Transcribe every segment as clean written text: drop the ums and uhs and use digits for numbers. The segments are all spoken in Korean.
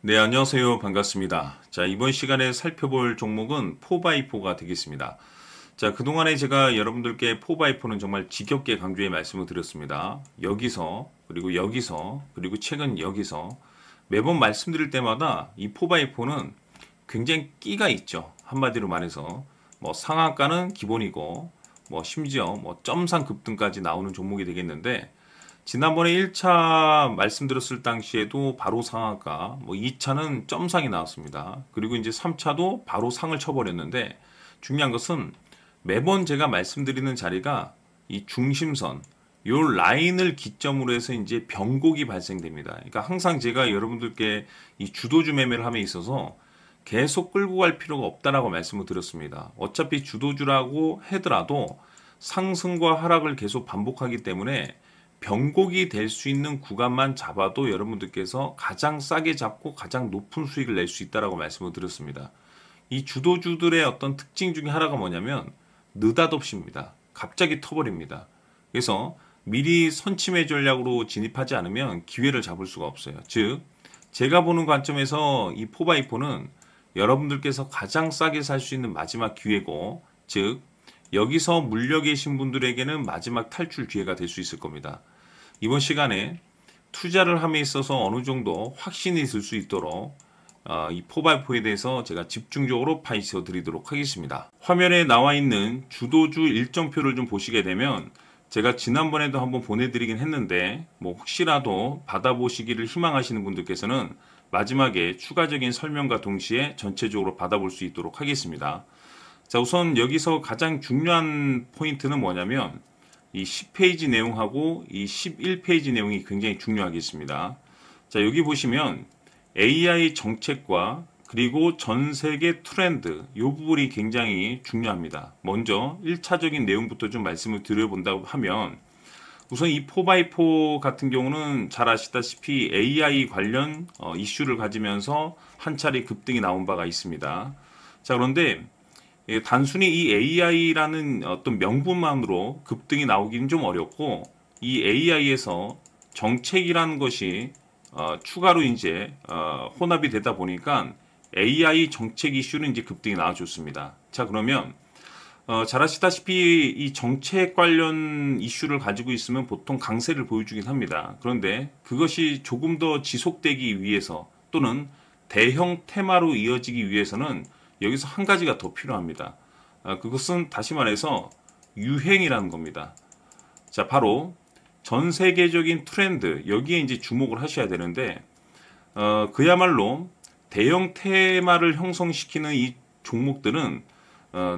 네, 안녕하세요. 반갑습니다. 자, 이번 시간에 살펴볼 종목은 4x4가 되겠습니다. 자, 그동안에 제가 여러분들께 4x4는 정말 지겹게 강조해 말씀을 드렸습니다. 여기서, 그리고 여기서, 그리고 최근 여기서 매번 말씀드릴 때마다 이 4x4는 굉장히 끼가 있죠. 한마디로 말해서 뭐 상한가는 기본이고 뭐 심지어 뭐 점상 급등까지 나오는 종목이 되겠는데, 지난번에 1차 말씀드렸을 당시에도 바로 상한가, 뭐 2차는 점상이 나왔습니다. 그리고 이제 3차도 바로 상을 쳐버렸는데, 중요한 것은 매번 제가 말씀드리는 자리가 이 중심선, 요 라인을 기점으로 해서 이제 변곡이 발생됩니다. 그러니까 항상 제가 여러분들께 이 주도주 매매를 함에 있어서 계속 끌고 갈 필요가 없다라고 말씀을 드렸습니다. 어차피 주도주라고 하더라도 상승과 하락을 계속 반복하기 때문에 변곡이 될 수 있는 구간만 잡아도 여러분들께서 가장 싸게 잡고 가장 높은 수익을 낼 수 있다라고 말씀을 드렸습니다. 이 주도주들의 어떤 특징 중에 하나가 뭐냐면 느닷없이입니다. 갑자기 터버립니다. 그래서 미리 선침해 전략으로 진입하지 않으면 기회를 잡을 수가 없어요. 즉, 제가 보는 관점에서 이 4x4는 여러분들께서 가장 싸게 살 수 있는 마지막 기회고, 즉 여기서 물려 계신 분들에게는 마지막 탈출 기회가 될 수 있을 겁니다. 이번 시간에 투자를 함에 있어서 어느 정도 확신이 들 수 있도록 이 4x4에 대해서 제가 집중적으로 파헤쳐 드리도록 하겠습니다. 화면에 나와 있는 주도주 일정표를 좀 보시게 되면, 제가 지난번에도 한번 보내드리긴 했는데 뭐 혹시라도 받아보시기를 희망하시는 분들께서는 마지막에 추가적인 설명과 동시에 전체적으로 받아볼 수 있도록 하겠습니다. 자, 우선 여기서 가장 중요한 포인트는 뭐냐면 이 10페이지 내용하고 이 11페이지 내용이 굉장히 중요하겠습니다. 자, 여기 보시면 AI 정책과 그리고 전 세계 트렌드, 이 부분이 굉장히 중요합니다. 먼저 1차적인 내용부터 좀 말씀을 드려본다고 하면, 우선 이 4x4 같은 경우는 잘 아시다시피 AI 관련 이슈를 가지면서 한 차례 급등이 나온 바가 있습니다. 자, 그런데 단순히 이 AI라는 어떤 명분만으로 급등이 나오기는 좀 어렵고, 이 AI에서 정책이라는 것이 추가로 이제 혼합이 되다 보니까 AI 정책 이슈는 이제 급등이 나와줬습니다. 자, 그러면 잘 아시다시피 이 정책 관련 이슈를 가지고 있으면 보통 강세를 보여주긴 합니다. 그런데 그것이 조금 더 지속되기 위해서 또는 대형 테마로 이어지기 위해서는 여기서 한 가지가 더 필요합니다. 그것은 다시 말해서 유행이라는 겁니다. 자, 바로 전 세계적인 트렌드, 여기에 이제 주목을 하셔야 되는데, 그야말로 대형 테마를 형성시키는 이 종목들은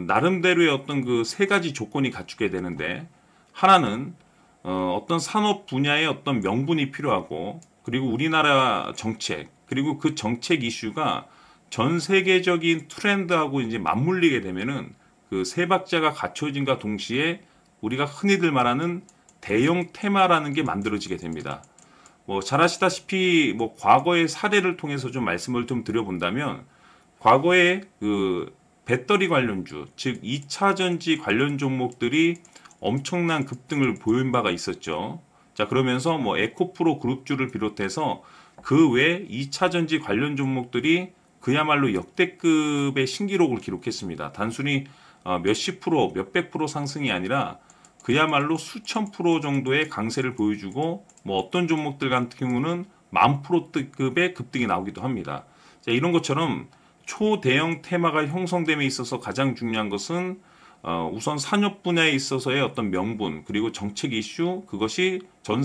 나름대로의 어떤 그 세 가지 조건이 갖추게 되는데, 하나는 어떤 산업 분야의 어떤 명분이 필요하고, 그리고 우리나라 정책, 그리고 그 정책 이슈가 전 세계적인 트렌드하고 이제 맞물리게 되면은 그 세 박자가 갖춰진과 동시에 우리가 흔히들 말하는 대형 테마라는 게 만들어지게 됩니다. 뭐 잘 아시다시피 뭐 과거의 사례를 통해서 좀 말씀을 좀 드려본다면, 과거에 그 배터리 관련주, 즉 2차 전지 관련 종목들이 엄청난 급등을 보인 바가 있었죠. 자, 그러면서 뭐 에코프로 그룹주를 비롯해서 그 외 2차 전지 관련 종목들이 그야말로 역대급의 신기록을 기록했습니다. 단순히 몇십 프로, 몇백 프로 상승이 아니라 그야말로 수천 프로 정도의 강세를 보여주고, 뭐 어떤 종목들 같은 경우는 만 프로급의 급등이 나오기도 합니다. 자, 이런 것처럼 초대형 테마가 형성됨에 있어서 가장 중요한 것은 우선 산업 분야에 있어서의 어떤 명분, 그리고 정책 이슈, 그것이 전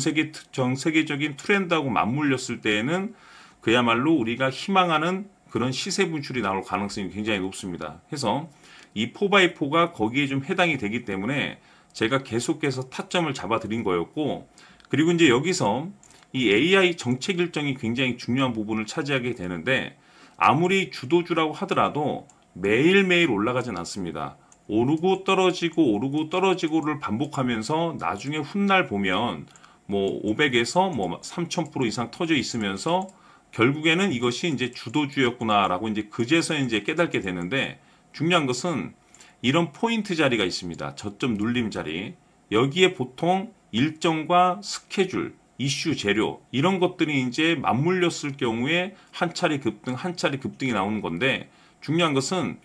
세계적인 트렌드하고 맞물렸을 때에는 그야말로 우리가 희망하는 그런 시세 분출이 나올 가능성이 굉장히 높습니다. 해서 이 4x4가 거기에 좀 해당이 되기 때문에 제가 계속해서 타점을 잡아드린 거였고, 그리고 이제 여기서 이 AI 정책 일정이 굉장히 중요한 부분을 차지하게 되는데, 아무리 주도주라고 하더라도 매일매일 올라가진 않습니다. 오르고 떨어지고 오르고 떨어지고를 반복하면서 나중에 훗날 보면 뭐 500에서 뭐 3000% 이상 터져 있으면서 결국에는 이것이 이제 주도주였구나라고 이제 그제서 이제 깨닫게 되는데, 중요한 것은 이런 포인트 자리가 있습니다. 저점 눌림 자리. 여기에 보통 일정과 스케줄, 이슈 재료 이런 것들이 이제 맞물렸을 경우에 한 차례 급등, 한 차례 급등이 나오는 건데 중요한 것은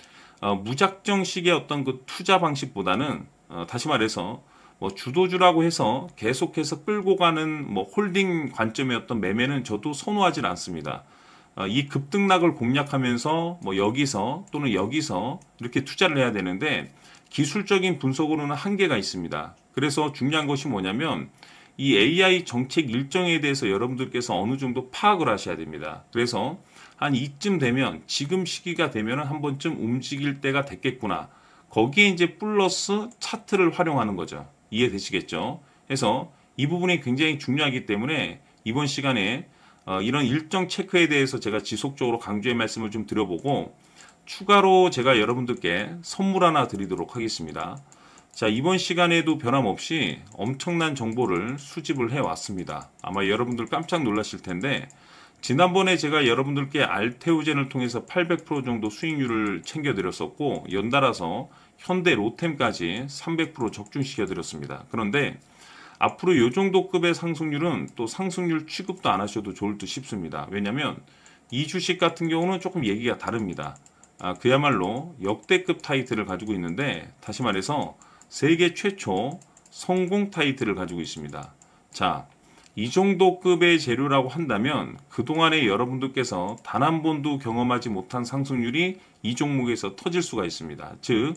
무작정식의 어떤 그 투자 방식보다는 다시 말해서 뭐 주도주라고 해서 계속해서 끌고 가는 뭐 홀딩 관점의 어떤 매매는 저도 선호하진 않습니다. 이 급등락을 공략하면서 뭐 여기서 또는 여기서 이렇게 투자를 해야 되는데 기술적인 분석으로는 한계가 있습니다. 그래서 중요한 것이 뭐냐면 이 AI 정책 일정에 대해서 여러분들께서 어느 정도 파악을 하셔야 됩니다. 그래서 한 이쯤 되면 지금 시기가 되면 한 번쯤 움직일 때가 됐겠구나. 거기에 이제 플러스 차트를 활용하는 거죠. 이해되시겠죠? 그래서 이 부분이 굉장히 중요하기 때문에 이번 시간에 이런 일정 체크에 대해서 제가 지속적으로 강조의 말씀을 좀 드려보고 추가로 제가 여러분들께 선물 하나 드리도록 하겠습니다. 자, 이번 시간에도 변함없이 엄청난 정보를 수집을 해왔습니다. 아마 여러분들 깜짝 놀라실 텐데 지난번에 제가 여러분들께 알테오젠을 통해서 800% 정도 수익률을 챙겨드렸었고 연달아서 현대 로템까지 300% 적중시켜드렸습니다. 그런데 앞으로 이 정도 급의 상승률은 또 상승률 취급도 안 하셔도 좋을 듯 싶습니다. 왜냐하면 이 주식 같은 경우는 조금 얘기가 다릅니다. 그야말로 역대급 타이틀을 가지고 있는데 다시 말해서 세계 최초 성공 타이틀을 가지고 있습니다. 자, 이 정도 급의 재료라고 한다면 그동안에 여러분들께서 단 한 번도 경험하지 못한 상승률이 이 종목에서 터질 수가 있습니다. 즉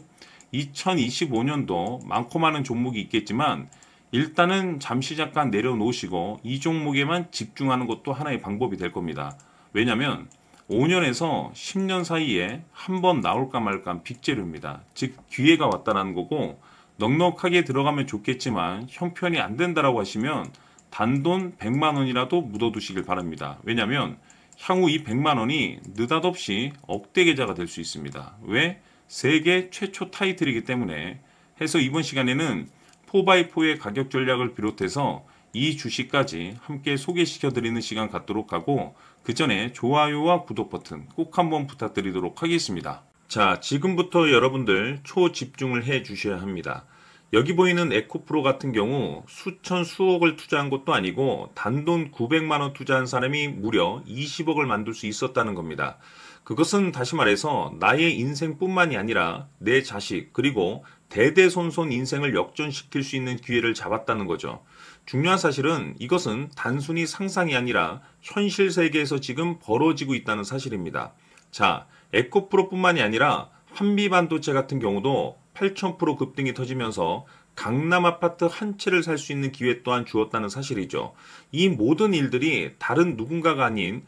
2025년도 많고 많은 종목이 있겠지만 일단은 잠시 잠깐 내려놓으시고 이 종목에만 집중하는 것도 하나의 방법이 될 겁니다. 왜냐하면 5년에서 10년 사이에 한 번 나올까 말까 빅재료입니다. 즉 기회가 왔다는 거고 넉넉하게 들어가면 좋겠지만 형편이 안 된다라고 하시면 단돈 100만 원이라도 묻어두시길 바랍니다. 왜냐하면 향후 이 100만 원이 느닷없이 억대 계좌가 될 수 있습니다. 왜? 세계 최초 타이틀이기 때문에 해서 이번 시간에는 4x4의 가격 전략을 비롯해서 이 주식까지 함께 소개시켜드리는 시간 갖도록 하고 그 전에 좋아요와 구독 버튼 꼭 한번 부탁드리도록 하겠습니다. 자, 지금부터 여러분들 초집중을 해 주셔야 합니다. 여기 보이는 에코프로 같은 경우 수천 수억을 투자한 것도 아니고 단돈 900만 원 투자한 사람이 무려 20억을 만들 수 있었다는 겁니다. 그것은 다시 말해서 나의 인생뿐만이 아니라 내 자식 그리고 대대손손 인생을 역전시킬 수 있는 기회를 잡았다는 거죠. 중요한 사실은 이것은 단순히 상상이 아니라 현실 세계에서 지금 벌어지고 있다는 사실입니다. 자, 에코프로뿐만이 아니라 한미반도체 같은 경우도 8,000% 급등이 터지면서 강남 아파트 한 채를 살 수 있는 기회 또한 주었다는 사실이죠. 이 모든 일들이 다른 누군가가 아닌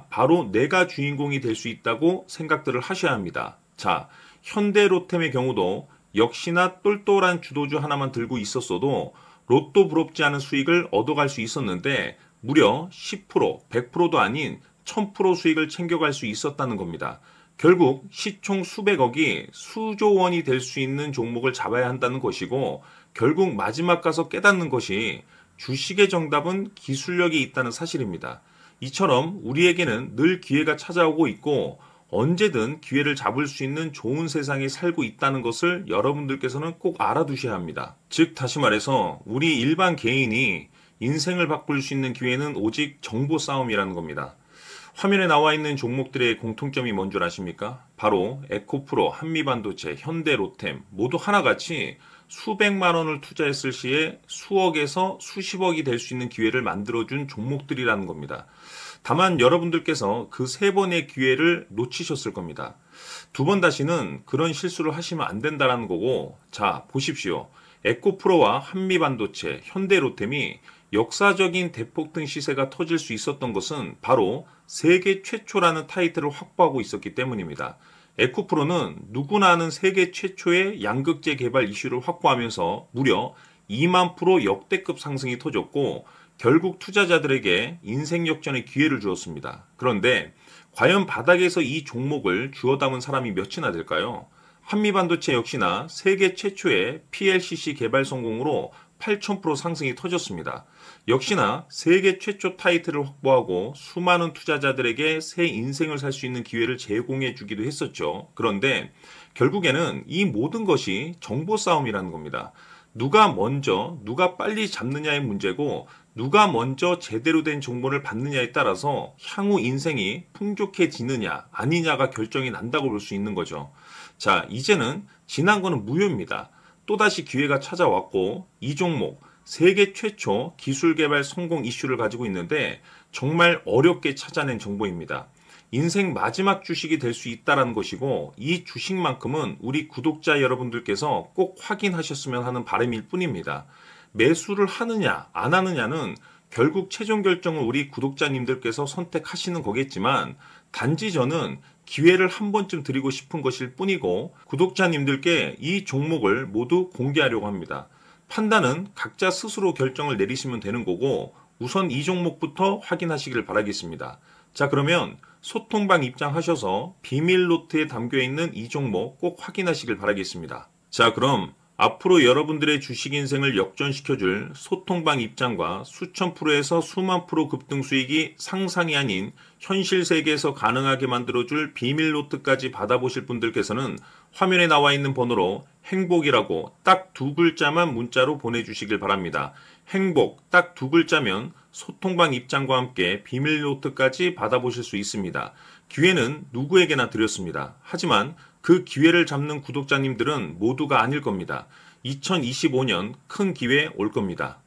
바로 내가 주인공이 될 수 있다고 생각들을 하셔야 합니다. 자, 현대로템의 경우도 역시나 똘똘한 주도주 하나만 들고 있었어도 로또 부럽지 않은 수익을 얻어갈 수 있었는데 무려 10%, 100%도 아닌 1000% 수익을 챙겨갈 수 있었다는 겁니다. 결국 시총 수백억이 수조 원이 될 수 있는 종목을 잡아야 한다는 것이고 결국 마지막 가서 깨닫는 것이 주식의 정답은 기술력이 있다는 사실입니다. 이처럼 우리에게는 늘 기회가 찾아오고 있고 언제든 기회를 잡을 수 있는 좋은 세상에 살고 있다는 것을 여러분들께서는 꼭 알아두셔야 합니다. 즉 다시 말해서 우리 일반 개인이 인생을 바꿀 수 있는 기회는 오직 정보 싸움이라는 겁니다. 화면에 나와 있는 종목들의 공통점이 뭔 줄 아십니까? 바로 에코프로, 한미반도체, 현대로템 모두 하나같이 수백만 원을 투자했을 시에 수억에서 수십억이 될 수 있는 기회를 만들어준 종목들이라는 겁니다. 다만 여러분들께서 그 세 번의 기회를 놓치셨을 겁니다. 두 번 다시는 그런 실수를 하시면 안 된다는 거고 자 보십시오. 에코프로와 한미반도체, 현대로템이 역사적인 대폭등 시세가 터질 수 있었던 것은 바로 세계 최초라는 타이틀을 확보하고 있었기 때문입니다. 에코프로는 누구나 아는 세계 최초의 양극재 개발 이슈를 확보하면서 무려 2만 프로 역대급 상승이 터졌고 결국 투자자들에게 인생 역전의 기회를 주었습니다. 그런데 과연 바닥에서 이 종목을 주워 담은 사람이 몇이나 될까요? 한미반도체 역시나 세계 최초의 PLCC 개발 성공으로 8,000% 상승이 터졌습니다. 역시나 세계 최초 타이틀을 확보하고 수많은 투자자들에게 새 인생을 살 수 있는 기회를 제공해 주기도 했었죠. 그런데 결국에는 이 모든 것이 정보 싸움이라는 겁니다. 누가 먼저, 누가 빨리 잡느냐의 문제고 누가 먼저 제대로 된 정보를 받느냐에 따라서 향후 인생이 풍족해지느냐 아니냐가 결정이 난다고 볼 수 있는 거죠. 자, 이제는 지난 거는 무효입니다. 또다시 기회가 찾아왔고 이 종목 세계 최초 기술 개발 성공 이슈를 가지고 있는데 정말 어렵게 찾아낸 정보입니다. 인생 마지막 주식이 될 수 있다는 것이고 이 주식만큼은 우리 구독자 여러분들께서 꼭 확인하셨으면 하는 바람일 뿐입니다. 매수를 하느냐 안 하느냐는 결국 최종 결정을 우리 구독자님들께서 선택하시는 거겠지만 단지 저는 기회를 한 번쯤 드리고 싶은 것일 뿐이고 구독자님들께 이 종목을 모두 공개하려고 합니다. 판단은 각자 스스로 결정을 내리시면 되는 거고 우선 이 종목부터 확인하시길 바라겠습니다. 자, 그러면 소통방 입장하셔서 비밀 노트에 담겨 있는 이 종목 꼭 확인하시길 바라겠습니다. 자, 그럼 앞으로 여러분들의 주식 인생을 역전시켜줄 소통방 입장과 수천 프로에서 수만 프로 급등 수익이 상상이 아닌 현실 세계에서 가능하게 만들어줄 비밀 노트까지 받아보실 분들께서는 화면에 나와 있는 번호로 행복이라고 딱 두 글자만 문자로 보내주시길 바랍니다. 행복 딱 두 글자면 소통방 입장과 함께 비밀 노트까지 받아보실 수 있습니다. 기회는 누구에게나 드렸습니다. 하지만 그 기회를 잡는 구독자님들은 모두가 아닐 겁니다. 2025년 큰 기회 올 겁니다.